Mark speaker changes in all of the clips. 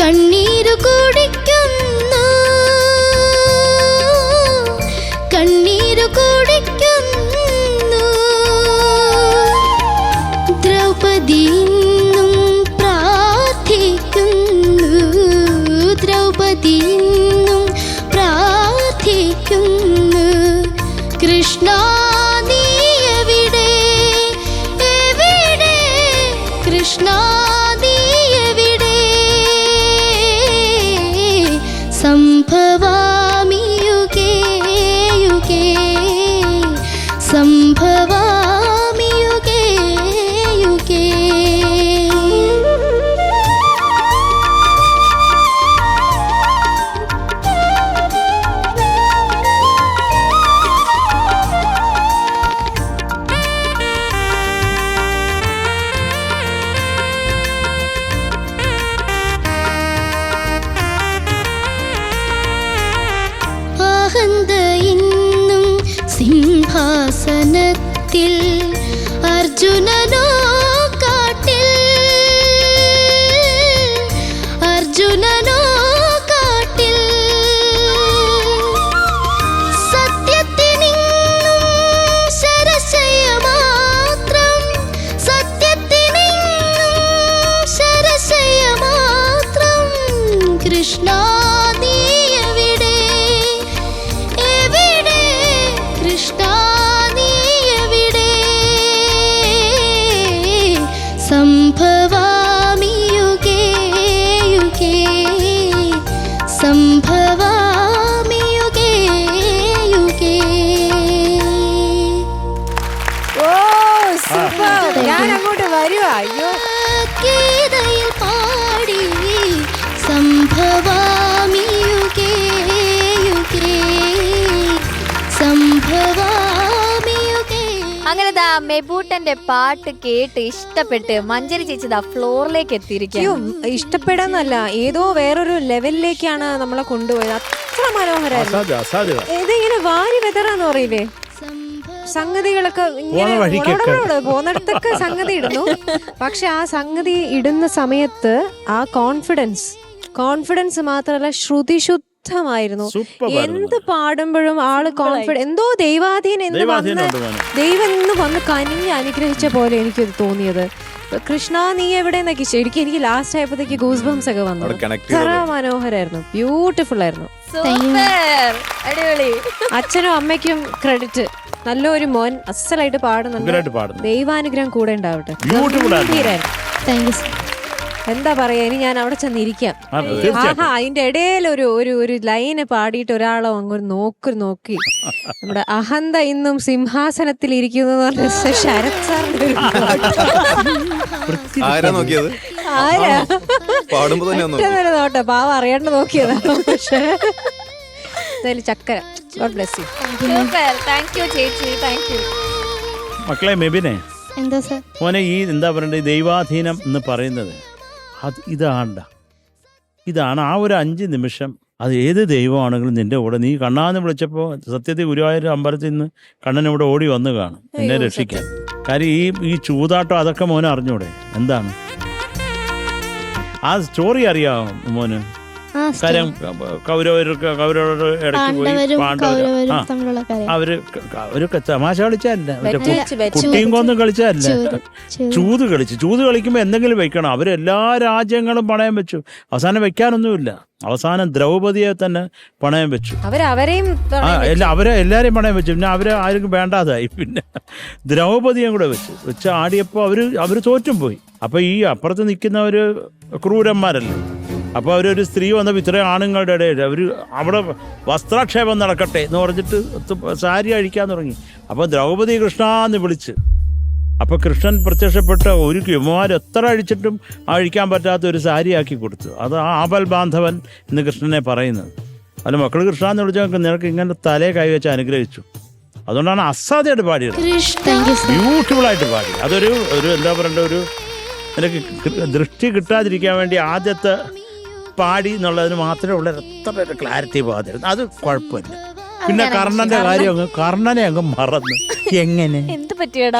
Speaker 1: കണ്ണീരു കുടിക്കുന്നു, കണ്ണീരു കുടിക്കുന്നു. ദ്രൗപദി ഇന്നും പ്രാർത്ഥിക്കുന്നു, ദ്രൗപദി ഇന്നും പ്രാർത്ഥിക്കുന്നു. കൃഷ്ണ നീ എവിടെ, എവിടെ കൃഷ്ണ നീ എവിടെ? സംഭവാമി യുഗേ യുഗേ, സംഭവാമി യുഗേ യുഗേ. അഹന്ത ഇന്നും സിംഹാസനത്തിൽ, അർജുനനോ കാട്ടിൽ, അർജുനനോ കാട്ടിൽ. സത്യത്തിനിന്നും ശരശയ മാത്രം, സത്യത്തിനിന്നും ശരശയ മാത്രം. കൃഷ്ണ നീ എവിടെ, എവിടെ കൃഷ്ണ നീ എവിടെ? സംഭവാമി യുഗേ യുഗേ, സംഭവാമി യുഗേ യുഗേ.
Speaker 2: ഓ സൂപ്പർ. ഞാൻ അങ്ങോട്ട് വരുവാ. അയ്യോ
Speaker 1: ഗീതയിൽ പാടി സംഭവാമി യുഗേ യുഗേ, സംഭവാമി യുഗേ.
Speaker 3: അങ്ങനെ ദാ മെബൂട്ടന്റെ പാട്ട് കേട്ട് ഇഷ്ടപ്പെട്ട് മഞ്ജരി ചേച്ചി ദാ ഫ്ലോറിലേക്ക് എത്തിയിരിക്കും.
Speaker 2: ഇഷ്ടപ്പെടാന്നല്ല, ഏതോ വേറൊരു ലെവലിലേക്കാണ് നമ്മളെ കൊണ്ടുപോയത്. അത്ര മനോഹരമായിരുന്നു. ഇതിങ്ങനെ വാരി വെതറാന്ന് പറയില്ലേ, സംഗതികളൊക്കെ ഇങ്ങനെ പോന്നിടത്തൊക്കെ സംഗതി ഇടുന്നു. പക്ഷെ ആ സംഗതി ഇടുന്ന സമയത്ത് ആ കോൺഫിഡൻസ് മാത്രമല്ല ശ്രുതിശുദ്ധമായിരുന്നു. എന്ത് പാടുമ്പോഴും ആള് കോൺഫിഡൻസ്, എന്തോ ദൈവം എന്ന് വന്ന് കനിഞ്ഞ് അനുഗ്രഹിച്ച പോലെ എനിക്കത് തോന്നിയത്. കൃഷ്ണ നീ എവിടെ എന്നൊക്കെ ശരിക്കും എനിക്ക് ലാസ്റ്റ് ആയപ്പോഴത്തേക്ക് ഗൂസ് ബംസ് ഒക്കെ വന്നു. അത്ര മനോഹരായിരുന്നു, ബ്യൂട്ടിഫുൾ ആയിരുന്നു.
Speaker 3: അടിപൊളി.
Speaker 2: അച്ഛനും അമ്മയ്ക്കും ക്രെഡിറ്റ്. നല്ലൊരു മോൻ അസലായിട്ട് പാടുന്നുണ്ട്. ദൈവാനുഗ്രഹം കൂടെ ഉണ്ടാവട്ടെ. എന്താ പറയാ, ഇനി ഞാൻ അവിടെ ചെന്നിരിക്കാം. ആഹാ, അതിന്റെ ഇടയിൽ ഒരു ലൈന് പാടിയിട്ട് ഒരാളോ അങ്ങോട്ട് നോക്കി നമ്മുടെ അഹന്ത ഇന്നും സിംഹാസനത്തിൽ ഇരിക്കുന്നു ശരത് സാറിന്റെ നോട്ടെ പാവ അറിയാണ്ട് നോക്കിയതാ. പക്ഷേ ചക്കര. God bless you.
Speaker 4: മക്കളെ മെബിനെ,
Speaker 1: എന്താ സർ
Speaker 4: മോനെ, ഈ എന്താ പറയണ്ടേ, ദൈവാധീനം എന്ന് പറയുന്നത് ഇതാണ് ആ ഒരു 5 നിമിഷം. അത് ഏത് ദൈവമാണെങ്കിലും നിന്റെ കൂടെ, നീ കണ്ണാന്ന് വിളിച്ചപ്പോൾ സത്യത്തിൽ ഗുരുവായൂർ അമ്പലത്തിൽ നിന്ന് കണ്ണൻ ഇവിടെ ഓടി വന്ന് കാണും എന്നെ രക്ഷിക്കാൻ. കാര്യം ഈ ചൂതാട്ടം അതൊക്കെ മോനെ അറിഞ്ഞൂടെ? എന്താണ് ആ സ്റ്റോറി അറിയാമോ മോന്? കാര്യം കൗരവരുടെ ഇടയ്ക്ക് പോയി അവരൊക്കെ തമാശ കളിച്ചല്ല, കുട്ടിയും കൊന്നും കളിച്ചല്ല, ചൂത് കളിക്കുമ്പോ എന്തെങ്കിലും വെക്കണം. അവരെല്ലാ രാജ്യങ്ങളും പണയം വെച്ചു. അവസാനം വെക്കാനൊന്നുമില്ല. അവസാനം ദ്രൗപദിയെ തന്നെ പണയം വെച്ചു. എല്ലാരെയും പണയം വെച്ചു. പിന്നെ അവരെ ആർക്കും വേണ്ടാതായി. പിന്നെ ദ്രൗപദിയെ കൂടെ വെച്ച് ആടിയപ്പോ അവര് തോറ്റും പോയി. അപ്പൊ ഈ അപ്പുറത്ത് നിൽക്കുന്നവര് ക്രൂരന്മാരല്ലേ. അപ്പോൾ അവരൊരു സ്ത്രീ വന്നപ്പോൾ ഇത്രയും ആണുങ്ങളുടെ ഇടയിൽ അവിടെ വസ്ത്രാക്ഷേപം നടക്കട്ടെ എന്ന് പറഞ്ഞിട്ട് സാരി അഴിക്കാൻ തുടങ്ങി. അപ്പോൾ ദ്രൗപദി കൃഷ്ണ എന്ന് വിളിച്ച്, അപ്പോൾ കൃഷ്ണൻ പ്രത്യക്ഷപ്പെട്ട ഒരു യുവമാർ എത്ര അഴിച്ചിട്ടും അഴിക്കാൻ പറ്റാത്ത ഒരു സാരി ആക്കി കൊടുത്തു. അത് ആപൽ ബാന്ധവൻ എന്ന് കൃഷ്ണനെ പറയുന്നത്. അല്ല, മക്കൾ കൃഷ്ണ എന്ന് വിളിച്ചാൽ നിനക്ക് ഇങ്ങനെ തലയെ കൈവച്ച് അനുഗ്രഹിച്ചു. അതുകൊണ്ടാണ് അസാധ്യമായിട്ട് പാടിയത്, ബ്യൂട്ടിഫുള്ളായിട്ട് പാടി. അതൊരു എന്താ പറയണ്ട, നിനക്ക് ദൃഷ്ടി കിട്ടാതിരിക്കാൻ വേണ്ടി ആദ്യത്തെ പാടി എന്നുള്ളതിന് മാത്രമേ ഉള്ള എത്ര ക്ലാരിറ്റി പാടിയിരുന്നു. അത് കുഴപ്പമില്ല. പിന്നെ കർണന്റെ കാര്യം കർണനെ അങ്ങ് മറന്ന് എങ്ങനെ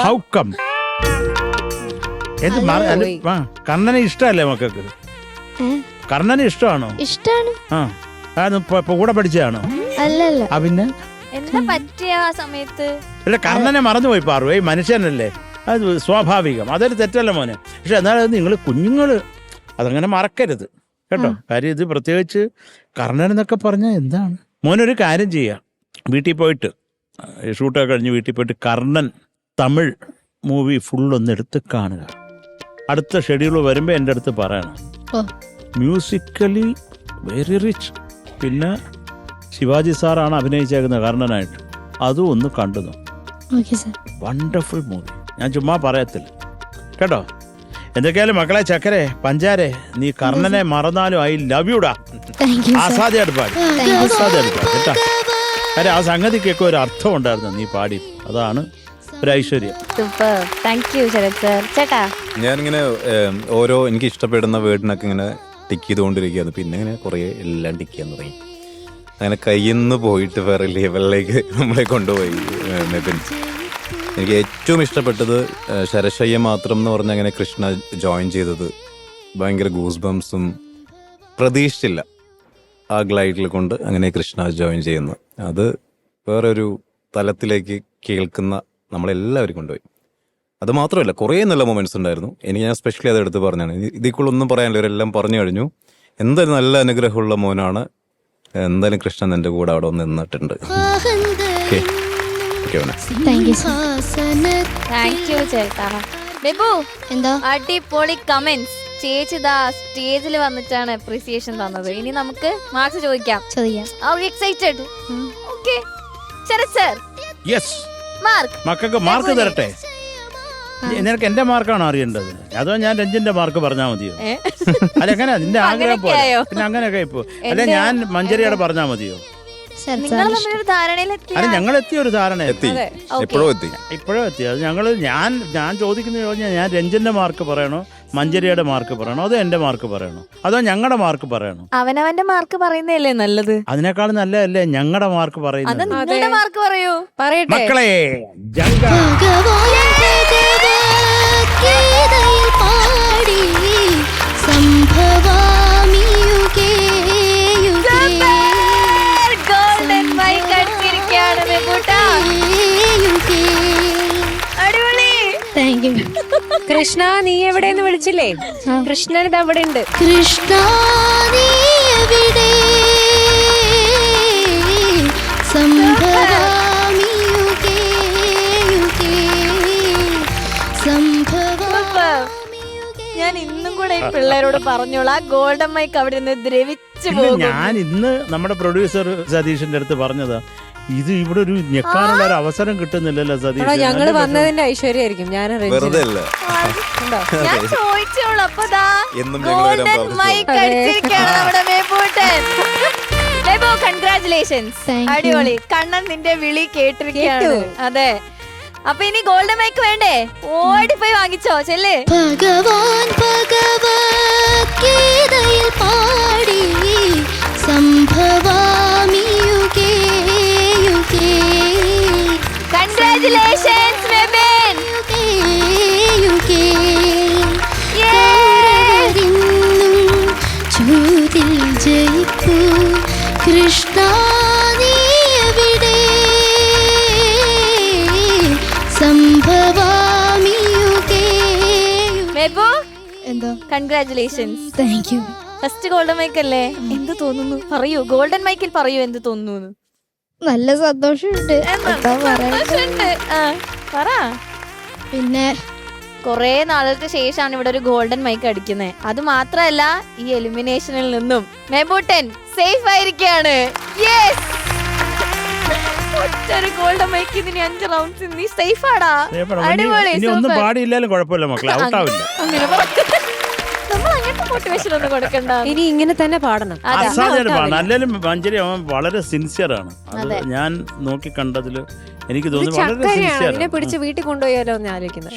Speaker 4: ഹൗക്കം കർണനെ ഇഷ്ടമല്ലേ മക്കൾക്ക്? കർണനെ ഇഷ്ടമാണോ?
Speaker 1: ഇഷ്ടാണ്.
Speaker 4: കൂടെ പഠിച്ചതാണോ?
Speaker 1: അല്ലല്ല.
Speaker 4: പിന്നെ
Speaker 3: എന്താ പറ്റിയ ആ സമയത്ത്?
Speaker 4: അല്ല, കർണനെ മറന്നുപോയി പാറു. മനുഷ്യനല്ലേ, അത് സ്വാഭാവികം, അതൊരു തെറ്റല്ല മോനെ. പക്ഷെ എന്നാലും നിങ്ങൾ കുഞ്ഞുങ്ങൾ അതങ്ങനെ മറക്കരുത് കേട്ടോ. കാര്യം ഇത് പ്രത്യേകിച്ച് കർണൻ എന്നൊക്കെ പറഞ്ഞാൽ എന്താണ്. മോനൊരു കാര്യം ചെയ്യുക, വീട്ടിൽ പോയിട്ട് ഷൂട്ടൊക്കെ കഴിഞ്ഞ് വീട്ടിൽ പോയിട്ട് കർണൻ തമിഴ് മൂവി ഫുള്ളൊന്നെടുത്ത് കാണുക. അടുത്ത ഷെഡ്യൂൾ വരുമ്പോൾ എൻ്റെ അടുത്ത് പറയണം. Musically very rich. പിന്നെ ശിവാജി സാറാണ് അഭിനയിച്ചേക്കുന്നത് കർണനായിട്ട്, അതും ഒന്ന് കണ്ടു. Wonderful movie. ഞാൻ ചുമ്മാ പറയത്തില്ല കേട്ടോ. എന്തൊക്കെയാലും മക്കളെ, ചക്കരെ പഞ്ചാരെ, നീ കർണനെ മറന്നാലും ഐ ലവ് യുടാ. ആസാദ്യമായിട്ട് പാടി, ആസാദ്യമായിട്ട് പാടി കേട്ടോ. കാര്യം ആ സംഗതിക്കൊക്കെ ഒരു അർത്ഥം ഉണ്ടായിരുന്നു നീ പാടി, അതാണ് ഒരു ഐശ്വര്യം.
Speaker 5: ഞാനിങ്ങനെ ഓരോ എനിക്ക് ഇഷ്ടപ്പെടുന്ന വേർഡിനൊക്കെ ഇങ്ങനെ ടിക്ക് ചെയ്തുകൊണ്ടിരിക്കുകയാണ്. പിന്നെ ഇങ്ങനെ കുറേ എല്ലാം ടിക്ക് ചെയ്യാൻ തുടങ്ങി. അങ്ങനെ കയ്യിൽ നിന്ന് പോയിട്ട് വേറെ ലെവലിലേക്ക് നമ്മളെ കൊണ്ടുപോയി മെബിൻ. എനിക്ക് ഏറ്റവും ഇഷ്ടപ്പെട്ടത് ശരശയ്യ മാത്രം എന്ന് പറഞ്ഞ അങ്ങനെ കൃഷ്ണ ജോയിൻ ചെയ്തത്. ഭയങ്കര ഗൂസ് ബംസും പ്രതീക്ഷിച്ചില്ല ആ ഗ്ലൈഡിൽ കൊണ്ട് അങ്ങനെ കൃഷ്ണ ജോയിൻ ചെയ്യുന്നത്. അത് വേറൊരു തലത്തിലേക്ക് കേൾക്കുന്ന നമ്മളെല്ലാവരും കൊണ്ടുപോയി. അത് മാത്രമല്ല, കുറേ നല്ല മൊമെന്റ്സ് ഉണ്ടായിരുന്നു. എനിക്ക് ഞാൻ സ്പെഷ്യലി അത് എടുത്ത് പറഞ്ഞാണ്. ഇതിക്കുള്ളൊന്നും പറയാനില്ല, ഇവരെല്ലാം പറഞ്ഞു കഴിഞ്ഞു. എന്തായാലും നല്ല അനുഗ്രഹമുള്ള മോനാണ്. എന്തായാലും കൃഷ്ണൻ എൻ്റെ കൂടെ അവിടെ ഒന്ന് നിന്നിട്ടുണ്ട്.
Speaker 3: അടിപൊളി കമന്റ്സ്. ചേച്ചി സ്റ്റേജിൽ വന്നിട്ടാണ് അപ്രീസിയേഷൻ തന്നത്. ഇനി നമുക്ക് മാർക്സ് ചോദിക്കാം. Excited? Okay Sarath sir,
Speaker 4: yes, മക്കൾക്ക് മാർക്ക് തരട്ടെ. നിനക്ക് എന്റെ മാർക്കാണോ അറിയേണ്ടത്, അതോ ഞാൻ രഞ്ജിന്റെ മാർക്ക് പറഞ്ഞാൽ മതിയോ? അല്ല, എങ്ങനെയാ നിന്റെ ആഗ്രഹം പോലെ. പിന്നെ അങ്ങനെയൊക്കെ ഇപ്പൊ അല്ലെ, ഞാൻ മഞ്ചരിയുടെ പറഞ്ഞാൽ മതിയോ? അല്ല, ഞങ്ങൾ എത്തിയ ഒരു ധാരണ ഇപ്പോഴും എത്തി. അത് ഞാൻ ചോദിക്കുന്ന ചോദിച്ചാൽ ഞാൻ രഞ്ജന്റെ മാർക്ക് പറയണോ, മഞ്ചരിയുടെ മാർക്ക് പറയണോ, അതോ എന്റെ മാർക്ക് പറയണോ, അതോ ഞങ്ങളുടെ മാർക്ക് പറയണോ?
Speaker 3: അവനവന്റെ മാർക്ക് പറയുന്നതല്ലേ നല്ലത്.
Speaker 4: അതിനേക്കാൾ നല്ലതല്ലേ ഞങ്ങളുടെ മാർക്ക് പറയുന്നത്?
Speaker 3: മാർക്ക് പറയൂ.
Speaker 4: മക്കളെ,
Speaker 2: കൃഷ്ണ നീ എവിടെയെന്ന് വിളിച്ചില്ലേ? കൃഷ്ണൻ ഇത് അവിടെ ഉണ്ട്.
Speaker 1: കൃഷ്ണ നീ എവിടെ, സംഭവാമി യുഗേ യുഗേ, സംഭവാമി യുഗേ.
Speaker 3: ഞാൻ ഇന്നും കൂടെ ഈ പിള്ളേരോട് പറഞ്ഞോളാം, ഗോൾഡൻ മൈക്ക് അവിടെ നിന്ന് ദ്രവിച്ചു പോകും.
Speaker 4: ഞാൻ ഇന്ന് നമ്മുടെ പ്രൊഡ്യൂസർ സതീഷിന്റെ അടുത്ത് പറഞ്ഞതാ, ഇത് ഇവിടെ ഒരു ഞെക്കാനുള്ള ഒരു അവസരം കിട്ടുന്നില്ലല്ലോ സതീഷ്.
Speaker 2: ഞങ്ങള് വന്നതിന്റെ ഐശ്വര്യമായിരിക്കും. ഞാൻ
Speaker 3: ചോദിച്ചോളൂ. അപ്പൊ ഗോൾഡൻ മൈക്ക് അടിച്ചിരിക്കുകയാണ് നമ്മുടെ മേപ്പൂട്ടൻ. കൺഗ്രാറ്റുലേഷൻസ്, അടിപൊളി. കണ്ണൻ നിന്റെ വിളി കേട്ടിരിക്കുകയാണ്. അതെ, അപ്പൊ ഇനി ഗോൾഡൻ മൈക്ക് വേണ്ടേ? ഓടിപ്പോയി വാങ്ങിച്ചോ, ചെല്ലേ.
Speaker 1: ഭഗവാൻ ഭഗവത്ഗീതയിൽ പാടി, സംഭവാമി യുഗേ യുഗേ.
Speaker 3: കൺഗ്രാറ്റുലേഷൻസ് മെബിൻ.
Speaker 1: യുഗേ യുഗേ. കൗരവരിന്നും ചൂതിൽ ജയിപ്പൂ, കൃഷ്ണ നീ എവിടെ, സംഭവാമി യുഗേ.
Speaker 3: മെബു,
Speaker 1: എന്തോ
Speaker 3: congratulations.
Speaker 1: Thank you.
Speaker 3: First golden mic അല്ലേ? എന്ത് തോന്നുന്നു പറയൂ, ഗോൾഡൻ മൈക്കിൽ പറയൂ എന്ത് തോന്നുന്നു.
Speaker 1: നല്ല സന്തോഷമുണ്ട്.
Speaker 3: പറ.
Speaker 1: പിന്നെ
Speaker 3: കൊറേ നാളുകൾക്ക് ശേഷമാണ് ഇവിടെ ഒരു ഗോൾഡൻ മൈക്ക് അടിക്കുന്നത്. അത് മാത്രല്ല, ഈ എലിമിനേഷനിൽ നിന്നും മെബൂട്ടൻ സേഫ് ആയിരിക്കുകയാണ്. ഒറ്റൊരു ഗോൾഡൻ മൈക്ക്, ഇതിന് 5 റൗണ്ട്സ് നീ സേഫ് ആടാ. അടിപൊളി.
Speaker 4: ഒന്നും പാടിയില്ലാലും കുഴപ്പമില്ല മക്കളെ, ഔട്ടാവില്ല.
Speaker 3: നമ്മൾ അങ്ങനത്തെ മോട്ടിവേഷൻ ഒന്നും കൊടുക്കണ്ട.
Speaker 2: ഇനി ഇങ്ങനെ തന്നെ പാടണം.
Speaker 4: അല്ലെങ്കിലും മഞ്ചരി അവൻ വളരെ സിൻസിയർ ആണ്. അത് ഞാൻ നോക്കി കണ്ടതില് എനിക്ക് തോന്നുന്നു വളരെ സിൻസിയർ.
Speaker 2: പിടിച്ച് വീട്ടിൽ കൊണ്ടുപോയാലോ എന്ന് ആലോചിക്കുന്നത്.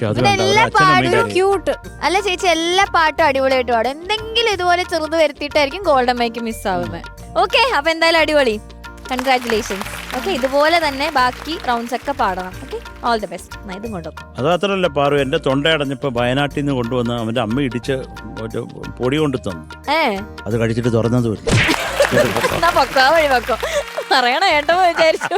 Speaker 3: അല്ല ചേച്ചി, എല്ലാ പാട്ടും അടിപൊളിയായിട്ട് പാടും. എന്തെങ്കിലും ഇതുപോലെ ചെറുത് വരുത്തിയിട്ടായിരിക്കും ഗോൾഡൻ മൈക്ക് മിസ് ആവുന്നത്. ഓക്കെ, അപ്പൊ എന്തായാലും അടിപൊളി. കൺഗ്രാറ്റുലേഷൻസ്. ഓക്കെ, ഇതുപോലെ തന്നെ ബാക്കി റൗണ്ട്സ് ഒക്കെ പാടണം. ഓക്കെ. All the best. ഇതും കൊണ്ടുപോകും.
Speaker 4: അത് മാത്രമല്ല പാറു, എന്റെ തൊണ്ടയടഞ്ഞപ്പോ വയനാട്ടിൽ നിന്ന് കൊണ്ടുവന്ന് അവന്റെ അമ്മ ഇടിച്ച് ഒരു പൊടി കൊണ്ട് തന്നു. അത് കഴിച്ചിട്ട് തുറന്നത് വരും.
Speaker 3: എന്നാ പൊക്കോ, വഴി പൊക്കോ. പറയണ കേട്ടോ വിചാരിച്ചു.